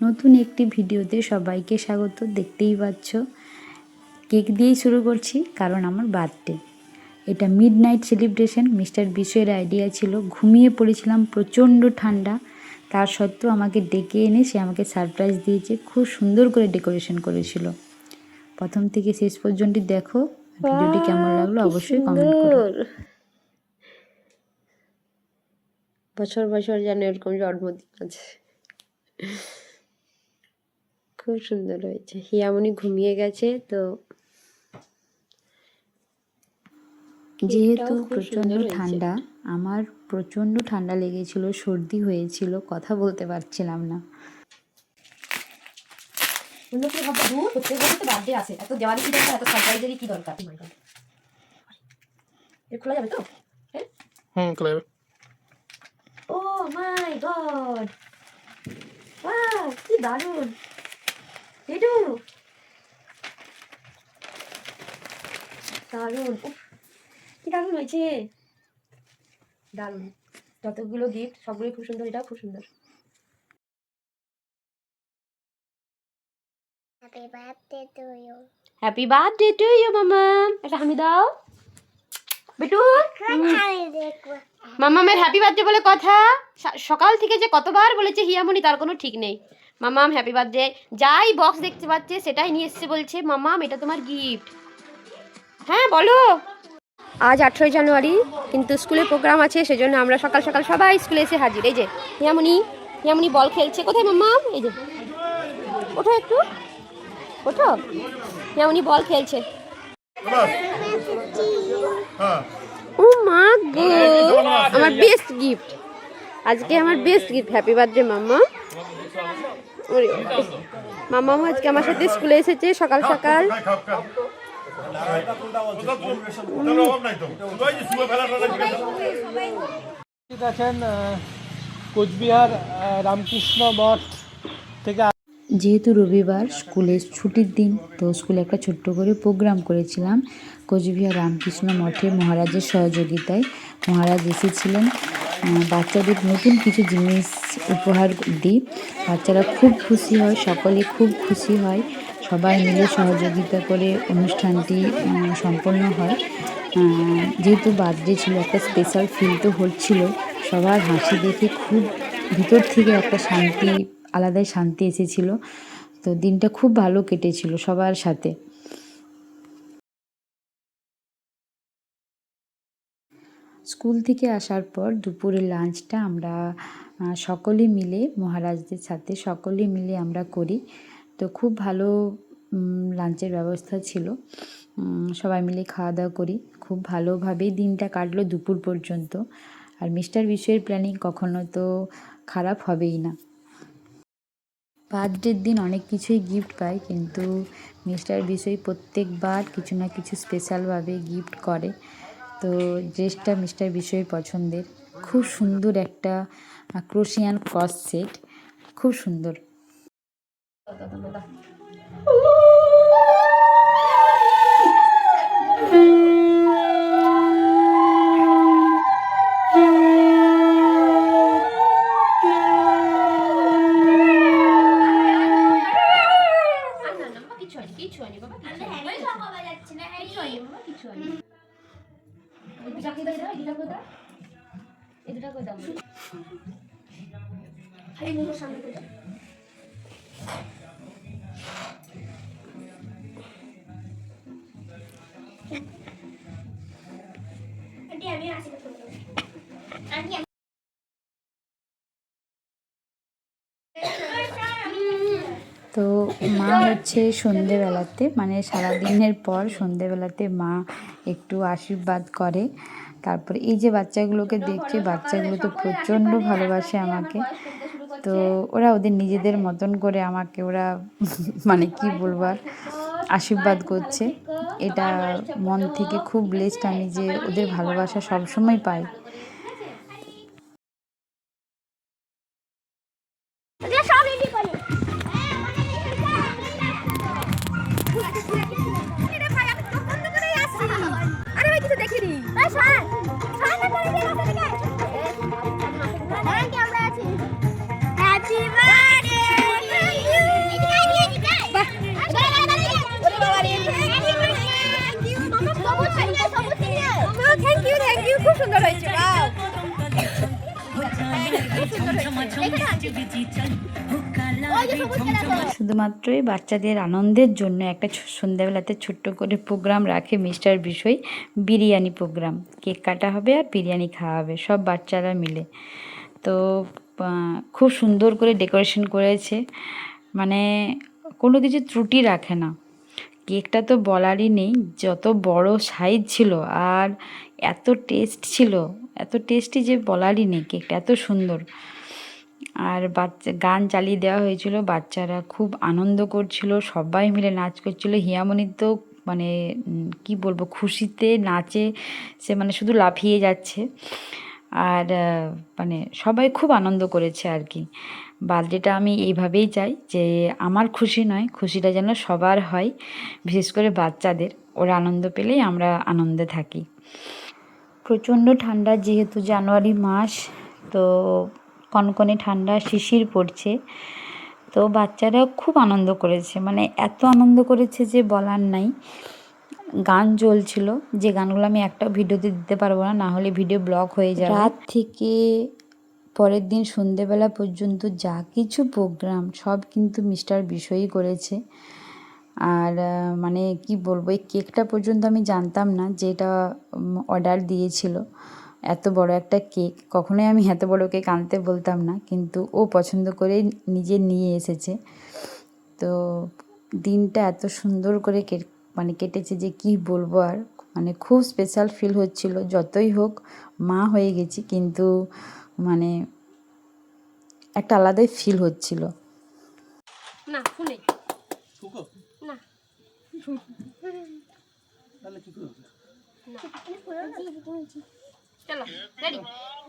নতুন একটি ভিডিওতে সবাইকে স্বাগত। দেখতেই পাচ্ছ কেক দিয়েই শুরু করছি, কারণ আমার বার্থডে। এটা মিডনাইট সেলিব্রেশন মিস্টার বিশোয়ের আইডিয়া ছিল। ঘুমিয়ে পড়েছিলাম, প্রচণ্ড ঠান্ডা, তার সত্ত্বেও আমাকে ডেকে এনে সে আমাকে সারপ্রাইজ দিয়েছে। খুব সুন্দর করে ডেকোরেশন করেছিল। প্রথম থেকে শেষ পর্যন্ত দেখো, ভিডিওটি কেমন লাগলো অবশ্যই কমেন্ট করো। বছর বছর যেন এরকম জন্মদিন আছে। খুব সুন্দর হয়েছে। হিয়ামনি ঘুমিয়ে গেছে তো, যেহেতু প্রচণ্ড ঠান্ডা, আমার প্রচণ্ড ঠান্ডা লেগেছিল, সর্দি হয়েছিল, কথা বলতে পারছিলাম না। বার্থডে আছে, এত দেওয়ালি কি দরকার, এত সারপ্রাইজেরই কি দরকার? খোলা যাবে তো? হুম, খোলা যাবে। ও মাই গড, ওয়াও কি দারুণ! এটু দারুণ, কি দারুণ হয়েছে, দারুণ। যতগুলো গিফট সবগুলোই খুব সুন্দর, এটাও খুব সুন্দর। Happy birthday to you. Happy birthday to you মামা। এটা হামি দাও বেটু। মামামের হ্যাপি বার্থডে বলে কথা, সকাল থেকে যে কতবার বলেছে হিয়ামনি তার কোনো ঠিক নেই। মামাম হ্যাপি বার্থডে, যাই বক্স দেখতে পাচ্ছে সেটাই নিয়ে এসছে, বলছে মামাম এটা তোমার গিফট। হ্যাঁ বলো। আজ 18 জানুয়ারি, কিন্তু স্কুলে প্রোগ্রাম আছে, সেজন্য আমরা সকাল সকাল সবাই স্কুলে এসে হাজির। এই যে হিয়ামনি বল খেলছে। কোথায় মামাম? এই যে ওঠো একটু, ওঠো। হিয়ামনি বল খেলছে। ও মা গো, আমার বেস্ট গিফট আজকে, আমার best gift. Happy birthday mamma. মাম্মা আজকে আমার সাথে স্কুলে এসেছে সকাল সকাল। আছেন কোচবিহার রামকৃষ্ণ মঠ থেকে। যেহেতু রবিবার স্কুলের ছুটির দিন, তো স্কুলে একটা ছোট্ট করে প্রোগ্রাম করেছিলাম কোচবিহার রামকৃষ্ণ মঠে মহারাজের সহযোগিতায়। মহারাজ এসেছিলেন, বাচ্চাদের নতুন কিছু জিনিস উপহার দিই। বাচ্চারা খুব খুশি হয়, সকলে খুব খুশি হয়, সবাই মিলে সহযোগিতা করে অনুষ্ঠানটি সম্পন্ন হয়। যেহেতু বার্থডে ছিল, একটা স্পেশাল ফিল তো হচ্ছিল। সবার হাসি দেখে খুব ভিতর থেকে একটা শান্তি, আলাদাই শান্তি এসেছিল। তো দিনটা খুব ভালো কেটেছিল সবার সাথে। স্কুল থেকে আসার পর দুপুরের লাঞ্চটা আমরা সকলে মিলে, মহারাজদের সাথে সকলে মিলে আমরা করি। তো খুব ভালো লাঞ্চের ব্যবস্থা ছিল, সবাই মিলে খাওয়া দাওয়া করি। খুব ভালোভাবেই দিনটা কাটলো দুপুর পর্যন্ত। আর মিস্টার বিশোয়ের প্ল্যানিং কখনো তো খারাপ হবেই না। বার্থডের দিন অনেক কিছুই গিফট পাই, কিন্তু মিস্টার বিশোয় প্রত্যেকবার কিছু না কিছু স্পেশালভাবে গিফট করে। তো ড্রেসটা মিস্টার বিশোয়ের পছন্দের, খুব সুন্দর একটা ক্রোশিয়ান ক্রস সেট, খুব সুন্দর। তো মা হচ্ছে সন্ধেবেলাতে, মানে সারাদিনের পর সন্ধেবেলাতে মা একটু আশীর্বাদ করে। তারপরে এই যে বাচ্চাগুলোকে দেখছি, বাচ্চাগুলো তো প্রচণ্ড ভালোবাসে আমাকে। তো ওরা ওদের নিজেদের মতন করে আমাকে ওরা মানে কি বলবো আর, আশীর্বাদ করছে। এটা মন থেকে খুব ব্লেসড আমি যে ওদের ভালোবাসা সবসময় পাই। Happy birthday! শুধুমাত্রই বাচ্চাদের আনন্দের জন্য একটা সন্ধ্যাবেলাতে ছোট্ট করে প্রোগ্রাম রাখে মিস্টার বিষয়, বিরিয়ানি প্রোগ্রাম। কেক কাটা হবে আর বিরিয়ানি খাওয়া হবে সব বাচ্চারা মিলে। তো খুব সুন্দর করে ডেকোরেশন করেছে, মানে কোনো কিছু ত্রুটি রাখে না। কেকটা তো বলারই নেই, যত বড় সাইজ ছিল আর এত টেস্ট ছিল, এত টেস্টি যে বলারই নেই। কেকটা এত সুন্দর। আর গান চালিয়ে দেওয়া হয়েছিল, বাচ্চারা খুব আনন্দ করছিল, সবাই মিলে নাচ করছিল। হিয়ামণি তো মানে কি বলবো, খুশিতে নাচে সে মানে শুধু লাফিয়ে যাচ্ছে। আর মানে সবাই খুব আনন্দ করেছে আর কি। বার্থডেটা আমি এইভাবেই চাই যে আমার খুশি নয়, খুশিটা যেন সবার হয়, বিশেষ করে বাচ্চাদের। ওরা আনন্দ পেলেই আমরা আনন্দে থাকি। প্রচণ্ড ঠান্ডা, যেহেতু জানুয়ারি মাস, তো কনকনে ঠান্ডা, শিশির পড়ছে। তো বাচ্চারাও খুব আনন্দ করেছে, মানে এত আনন্দ করেছে যে বলার নাই। গান চলছিল, যে গানগুলো আমি একটা ভিডিওতে দিতে পারবো না, না হলে ভিডিও ব্লক হয়ে যাবে। রাত থেকে পরের দিন সন্ধেবেলা পর্যন্ত যা কিছু প্রোগ্রাম সব কিন্তু মিস্টার বিষয়ই করেছে। আর মানে কি বলবো, এই কেকটা পর্যন্ত আমি জানতাম না যে এটা অর্ডার দিয়েছিল। এত বড় একটা কেক, কখনোই আমি এত বড় কেক আনতে বলতাম না, কিন্তু ও পছন্দ করে নিজে নিয়ে এসেছে। তো দিনটা এত সুন্দর করে মানে কেটেছে যে কি বলবো আর, মানে খুব স্পেশাল ফিল হচ্ছিল। যতই হোক মা হয়ে গেছি, কিন্তু মানে একটা আলাদাই ফিল হচ্ছিল। না শুনে না চলো ready.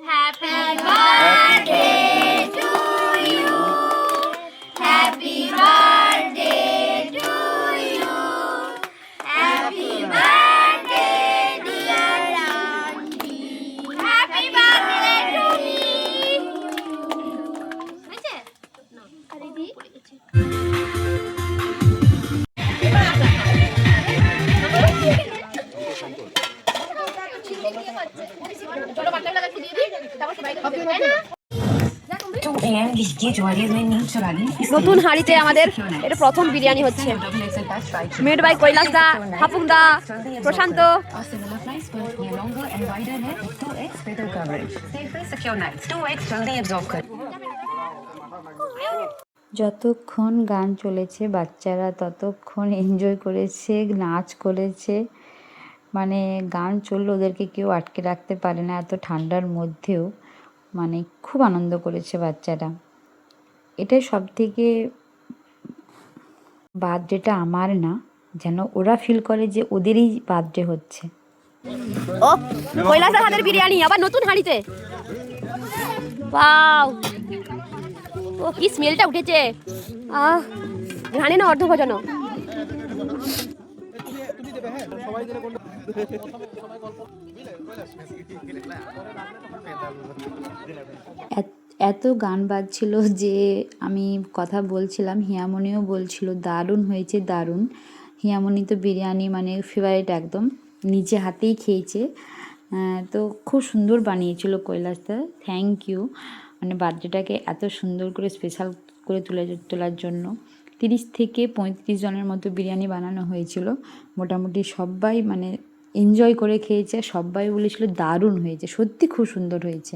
Happy birthday to you, happy birthday to you, happy birthday dear aunty, happy birthday to me. হয়েছে না আরে দি পড়ে গেছে। চলো বাচ্চাগুলো দেখে দিয়ে দিই, তারপর সবাইকে দেবে, তাই না? নতুন হাঁড়িতে আমাদের এটা প্রথম বিরিয়ানি হচ্ছে, মেড বাই কৈলাস দা, হাপুং দা, প্রশান্ত। যতক্ষণ গান চলেছে বাচ্চারা ততক্ষণ এনজয় করেছে, নাচ করেছে। মানে গান চললে ওদেরকে কেউ আটকে রাখতে পারে না, এত ঠান্ডার মধ্যেও মানে খুব আনন্দ করেছে বাচ্চারা। এটাই সব থেকে, বার্থডেটা আমার না, যেন ওরা ফিল করে যে ওদেরই বার্থডে হচ্ছে। ও কৈলাসের হাতের বিরিয়ানি আবার নতুন হাঁড়িতে, ওয়াও! ও কি স্মেলটা উঠেছে, আহ ঘ্রাণে না অর্ধভোজন। এত গান বাজছিল যে আমি কথা বলছিলাম, হিয়ামণিও বলছিল দারুণ হয়েছে, দারুণ। হিয়ামণি তো বিরিয়ানি মানে ফেভারিট একদম, নিজে হাতেই খেয়েছে। তো খুব সুন্দর বানিয়েছিল কৈলাসদা, থ্যাংক ইউ। মানে বার্থডেটাকে এত সুন্দর করে স্পেশাল করে তোলার জন্য। 30 থেকে 35 জনের মতো বিরিয়ানি বানানো হয়েছিল। মোটামুটি সবাই মানে এনজয় করে খেয়েছে, সবাই বলেছিল দারুণ হয়েছে, সত্যি খুব সুন্দর হয়েছে।